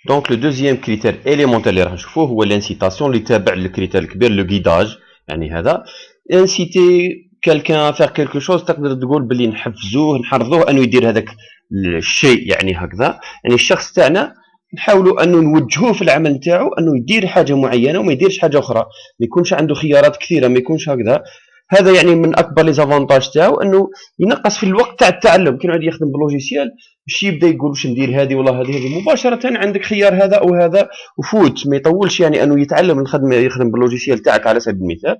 دونك لو دوزيام كريتير اليمونتير اللي راح نشوفوه هو لانسيتاسيون اللي تابع للكريتير الكبير لو غيداج. يعني هذا انسيتي كالكان فيغ كيلكو شوز، تقدر تقول باللي نحفزوه نحرضوه انه يدير هذاك الشيء. يعني هكذا يعني الشخص تاعنا نحاولوا انه نوجهوه في العمل نتاعو انه يدير حاجه معينه وما يديرش حاجه اخرى، ما يكونش عنده خيارات كثيره، ما يكونش هكذا. هذا يعني من اكبر لي زافونتاج تاعو انه ينقص في الوقت تاع التعلم. كي يعود يخدم بلوجيسيال مش يبدا يقول واش ندير هذه ولا هذه مباشره عندك خيار هذا او هذا وفوت، ما يطولش يعني انه يتعلم الخدمه يخدم باللوجيسيال تاعك. على سبيل المثال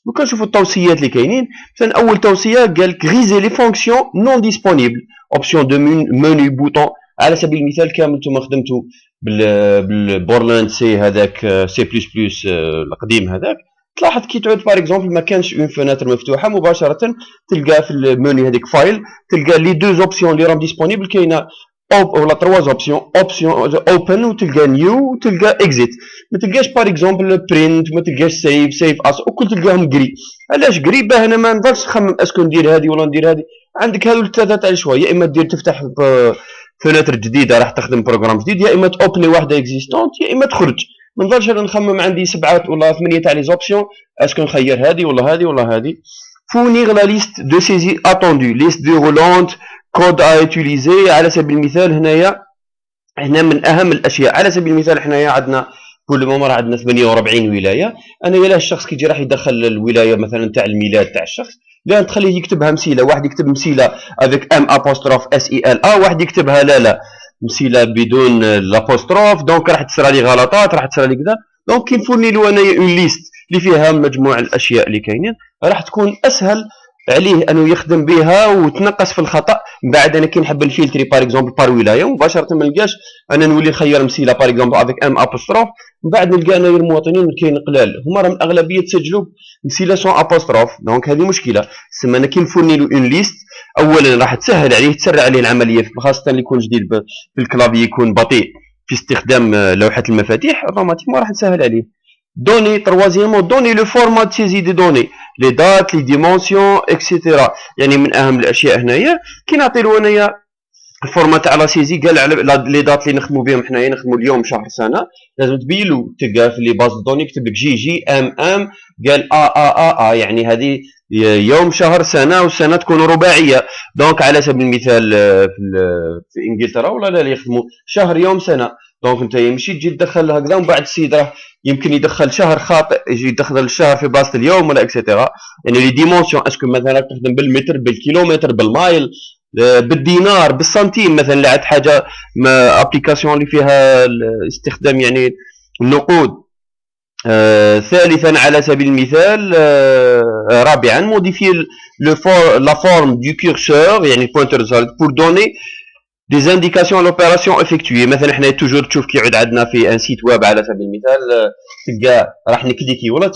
دوكا نشوفوا التوصيات اللي كاينين. مثلا اول توصيه قال لك غيزي لي فونكسيون نون ديسپونيبل اوبسيون دو منيو بوتون. على سبيل المثال كامل نتوما خدمتوا بالبورلاند سي هذاك سي بلس بلس القديم هذاك، تلاحظ كي تعود باغ اكزومبل ما كانش اون فوناتر مفتوحه مباشره تلقى في المنيو هذيك فايل تلقى لي دو اوبسيون اللي راهم ديسپونيبل كاينه ولا ترواز اوبسيون اوبن وتلقى نيو وتلقى اكزيت. ما تلقاش باغ اكزومبل برينت، ما تلقاش سيف اس وكل تلقاهم قري. علاش قري؟ باه انا ما نضلش نخمم اسكو ندير هذه ولا ندير هذه. عندك هذو الثلاثه تاع شويه، يا اما دير تفتح فوناتر جديده راح تخدم بروغرام جديد، يا اما توبني واحده اكزيستونت، يا اما تخرج. ما نضلش انا نخمم عندي 7 ولا 8 تاع لي زوبسيون اسكو نخير هذه ولا هذه ولا هذه. فونيغ لا ليست دو سيزي اتوندو ليست دو رولونت كود ا يوتيليزي. على سبيل المثال هنا من اهم الاشياء. على سبيل المثال حنايا عندنا كل مومر عندنا 48 ولايه. انا يلا الشخص كي يجي راح يدخل الولايه مثلا تاع الميلاد تاع الشخص، لا تخليه يكتبها مسيله، واحد يكتب مسيله افيك ام ابوستروف اس اي ال ا، واحد يكتبها لا مسيله بدون الابوستروف، دونك راح تصرى لي غلطات، راح تصرى لي كذا. دونك كي نفوني له انايا اون ليست اللي فيها مجموع الاشياء اللي كاينين راح تكون اسهل عليه انه يخدم بها وتنقص في الخطا. من بعد انا كي نحب نفلتري باغ اكزومبل بار ولايه مباشره ما نلقاش انا نولي نخير مسيله باغ اكزومبل افيك ام ابوستروف، من بعد نلقى انايا المواطنين كاين قلال هما راهم الاغلبيه تسجلوا مسيله سون ابوستروف. دونك هذه مشكله. سما انا كي نفوني له اون ليست اولا راح تسهل عليه تسرع عليه العمليه، خاصه اللي يكون جديد في الكلافي يكون بطيء في استخدام لوحه المفاتيح، اوتوماتيكمون راح تسهل عليه. دوني تروازيامون دوني لو فورما دو سيزي دي دوني لي دات لي ديمونسيون اكسيتيرا. يعني من اهم الاشياء هنايا كي نعطي له انايا الفورما تاع لا سيزي قال على لي دات اللي نخدموا بهم حنايا نخدموا اليوم شهر سنه، لازم تبين له تلقى في لي باز دوني يكتب لك جي جي ام ام قال ا يعني هذه يوم شهر سنه والسنه تكون رباعيه. دونك على سبيل المثال في انجلترا ولا لا يخدموا شهر يوم سنه، دونك انت يمشي تجي تدخل هكذا ومن بعد السيد راه يمكن يدخل شهر خاطئ، يجي يدخل الشهر في بلاصه اليوم ولا اكسيتيرا. يعني لي ديمونسيون اسكو مثلا تخدم بالمتر بالكيلومتر بالمايل بالدينار بالسنتيم مثلا. لا عاد حاجه ابليكاسيون اللي فيها استخدام يعني النقود. ثالثا على سبيل المثال رابعا موديفي لا فورم دو كورسور يعني البوينتر بور دوني des indications à l'opération effectuée. مثلا حنا توجور تشوف كي يعود عندنا في ان سيت ويب على سبيل المثال تلقى راح نكليكي ولا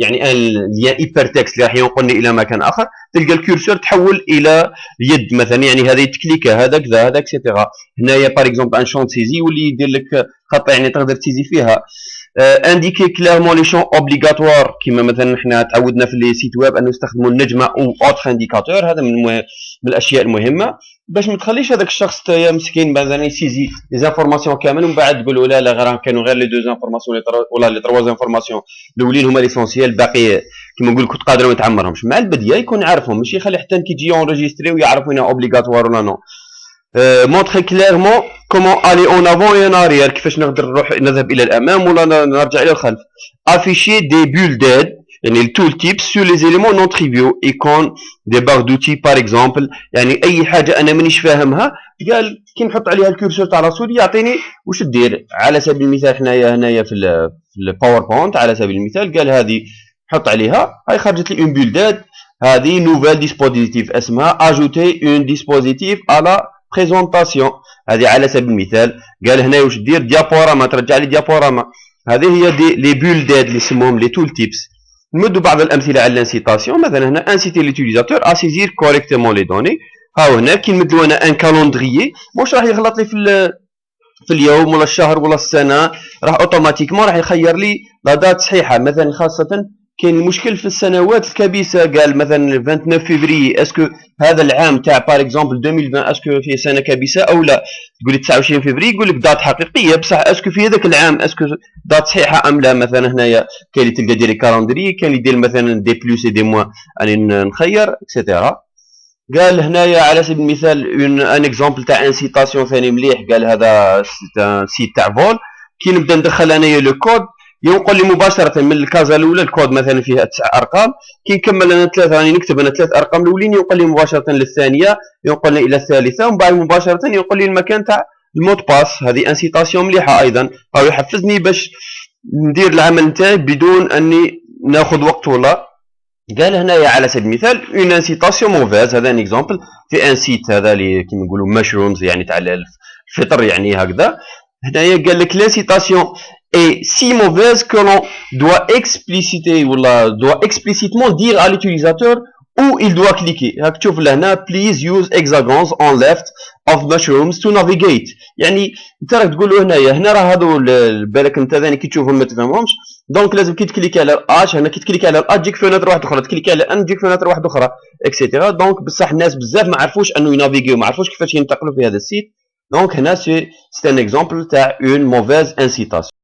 يعني ان ليان ايبر تكست اللي راح ينقلني الى مكان اخر، تلقى الكورسور تحول الى يد مثلا، يعني هذه تكليكه هذا كذا هذا اكسيتيرا. هنايا باغ اكزومبل ان شون سيزي واللي يدير لك خط يعني تقدر تيزي فيها. انديكي كلارمون لي شون اوبليغاتوار كيما مثلا حنا تعودنا في لي سيت ويب ان نستخدموا النجمه او اوتر انديكاتور. هذا من الاشياء المهمه باش ما تخليش هذاك الشخص يا مسكين مثلا يسيزي لي زانفورماسيون كامل ومن بعد تقول لا غير كانوا غير لي دو زانفورماسيون ولا لي تروا زانفورماسيون الاولين هما ليسونسيال، باقي كيما نقول كنت قادر ما تعمرهمش. مع البديه يكون عارفهم، ماشي يخلي حتى كي يجي اونجستري ويعرف وين اوبليغاتوار ولا نو. مونطري كليرمون كومون الي اون افون اي ان اريير، كيفاش نقدر نروح نذهب الى الامام ولا نرجع الى الخلف. افيشي دي بول ديد يعني التول تيبس سور لي زيليمون نون تريفيو ايكون دي بار دوتي باغ اكزومبل. يعني اي حاجه انا مانيش فاهمها قال كي نحط عليها الكورسور تاع راسول يعطيني واش دير. على سبيل المثال حنايا هنايا في الباوربوينت على سبيل المثال قال هذه حط عليها هاي خرجت لي اون بول ديد، هذه نوفيل ديسبوزيتيف اسمها اجوتي اون ديسبوزيتيف على بريزونطاسيون. هذه على سبيل المثال قال هنا واش دير ديابوراما ترجع لي ديابوراما. هذه هي لي بول ديد اللي يسموهم لي تول تيبس. نمدوا بعض الامثله على الانسيتاسيون. مثلا هنا انسيتي ليوتيليزاتور ا سيزير كوريكتومون لي دوني. هاو هنا كي نمد له انا ان كالوندريي واش راح يغلط لي في اليوم ولا الشهر ولا السنه، راح اوتوماتيكمون راح يخير لي لا دات صحيحه. مثلا خاصه كاين المشكل في السنوات الكبيسه. قال مثلا 29 فيفري، اسكو هذا العام تاع بار اكزومبل 2020 اسكو فيه سنه كبيسه او لا؟ تقول لي 29 فيفري يقول لك دات حقيقيه، بصح اسكو في هذاك العام اسكو دات صحيحه ام لا؟ مثلا هنايا كاين اللي تلقى دير كالندري، كاين اللي يدير مثلا دي بلوس دي موا، راني نخير اكسيتيرا. قال هنايا على سبيل المثال ان اكزومبل تاع انسيتاسيون ثاني مليح. قال هذا سيت تاع فول، كي نبدا ندخل انايا لو كود ينقل لي مباشره من الكازا الاولى، الكود مثلا فيها 9 ارقام، كي نكمل انا 3 راني نكتب انا 3 ارقام الاولين ينقل لي مباشره للثانيه، ينقل لي الى الثالثه، ومن بعد مباشره ينقل لي المكان تاع المود باس. هذه انسيتاسيون مليحه ايضا، او يحفزني باش ندير العمل نتاعي بدون اني ناخذ وقت ولا. قال هنايا على سبيل المثال اون انسيتاسيون موفيز، هذا ان اكزومبل في ان سيت هذا اللي كيما نقولوا مشرومز يعني تاع الفطر يعني هكذا. هنايا قال لك لانسيتاسيون est si mauvaise que l'on doit expliciter ou doit explicitement dire à l'utilisateur où il doit cliquer. راك تشوف لهنا please use hexagons on left of mushrooms to navigate. يعني انت راك تقول له هنا راه هذو بالك انت ثاني كي تشوفهم ما تفهمهمش، دونك لازم كي تكليكي على الاش هنا، كي تكليكي على الاش تجيك فيناتر واحده اخرى، تكليكي على ان تجيك فيناتر واحده اخرى اكسيتيرا. دونك بصح الناس بزاف ما عرفوش انه ينافيغيو، ما عرفوش كيفاش ينتقلوا في هذا السيت. دونك هنا سي ان اكزومبل تاع اون موفيز انسيتاسيون.